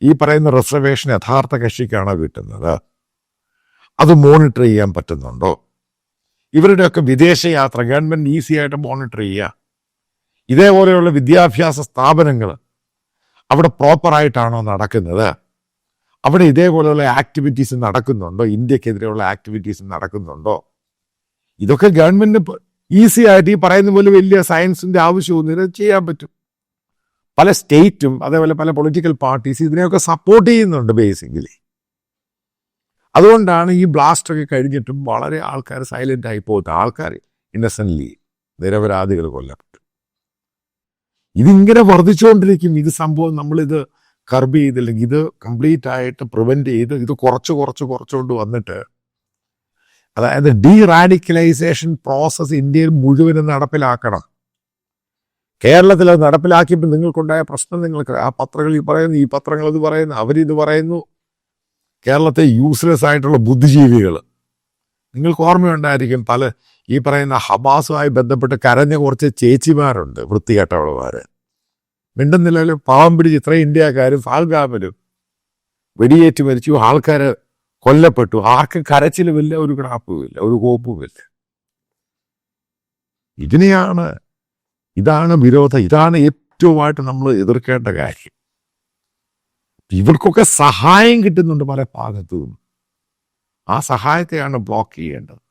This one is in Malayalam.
ഈ പറയുന്ന റിസർവേഷൻ യഥാർത്ഥ കക്ഷിക്കാണോ കിട്ടുന്നത്? അത് മോണിറ്റർ ചെയ്യാൻ പറ്റുന്നുണ്ടോ? ഇവരുടെയൊക്കെ വിദേശ യാത്ര ഗവൺമെന്റ് ഈസി ആയിട്ട് മോണിറ്റർ ചെയ്യുക. ഇതേപോലെയുള്ള വിദ്യാഭ്യാസ സ്ഥാപനങ്ങൾ അവിടെ പ്രോപ്പറായിട്ടാണോ നടക്കുന്നത്? അവിടെ ഇതേപോലെയുള്ള ആക്ടിവിറ്റീസ് നടക്കുന്നുണ്ടോ? ഇന്ത്യക്കെതിരെയുള്ള ആക്ടിവിറ്റീസ് നടക്കുന്നുണ്ടോ? ഇതൊക്കെ ഗവൺമെന്റിന് ഈസി ആയിട്ട് ഈ പറയുന്ന പോലെ വലിയ സയൻസിന്റെ ആവശ്യമൊന്നും ഇത് ചെയ്യാൻ പറ്റും. പല സ്റ്റേറ്റും അതേപോലെ പല പൊളിറ്റിക്കൽ പാർട്ടീസ് ഇതിനെയൊക്കെ സപ്പോർട്ട് ചെയ്യുന്നുണ്ട് ബേസിക്കലി. അതുകൊണ്ടാണ് ഈ ബ്ലാസ്റ്റ് ഒക്കെ കഴിഞ്ഞിട്ടും വളരെ ആൾക്കാർ സൈലന്റ് ആയി പോകുന്നത്. ആൾക്കാർ ഇന്നസെന്റ്ലി നിരപരാധികൾ കൊല്ലപ്പെട്ടു. ഇതിങ്ങനെ വർദ്ധിച്ചുകൊണ്ടിരിക്കും. ഇത് സംഭവം നമ്മളിത് കർബ് ചെയ്തില്ലെങ്കിൽ, ഇത് കംപ്ലീറ്റ് ആയിട്ട് പ്രിവെന്റ് ചെയ്ത് ഇത് കുറച്ചുകൊണ്ട് വന്നിട്ട്, അതായത് ഡീറാഡിക്കലൈസേഷൻ പ്രോസസ് ഇന്ത്യയിൽ മുഴുവനും നടപ്പിലാക്കണം. കേരളത്തിൽ അത് നടപ്പിലാക്കിയപ്പോൾ നിങ്ങൾക്കുണ്ടായ പ്രശ്നം നിങ്ങൾക്ക് ആ പത്രങ്ങളിൽ പറയുന്നു, ഈ പത്രങ്ങൾ ഇത് പറയുന്നു, അവരിത് പറയുന്നു. കേരളത്തെ യൂസ്ലെസ് ആയിട്ടുള്ള ബുദ്ധിജീവികൾ, നിങ്ങൾക്ക് ഓർമ്മയുണ്ടായിരിക്കും, പല ഈ പറയുന്ന ഹമാസുമായി ബന്ധപ്പെട്ട് കരഞ്ഞ കുറച്ച് ചേച്ചിമാരുണ്ട്, വൃത്തികെട്ടവളമാർ. മിണ്ടുന്നില്ലല്ലോ, പാവം പിടിച്ച് ഇത്രയും ഇന്ത്യക്കാരും ഫാൽഗാമിലും വെടിയേറ്റ് മരിച്ചു, ആൾക്കാർ കൊല്ലപ്പെട്ടു. ആർക്കും കരച്ചിലുമില്ല, ഒരു ക്രാപ്പുമില്ല, ഒരു കോപ്പുമില്ല. ഇതാണ് വിരോധം. ഇതാണ് ഏറ്റവുമായിട്ട് നമ്മൾ എതിർക്കേണ്ട കാര്യം. ഇവർക്കൊക്കെ സഹായം കിട്ടുന്നുണ്ട് പല ഭാഗത്തും. ആ സഹായത്തെയാണ് ബ്ലോക്ക് ചെയ്യേണ്ടത്.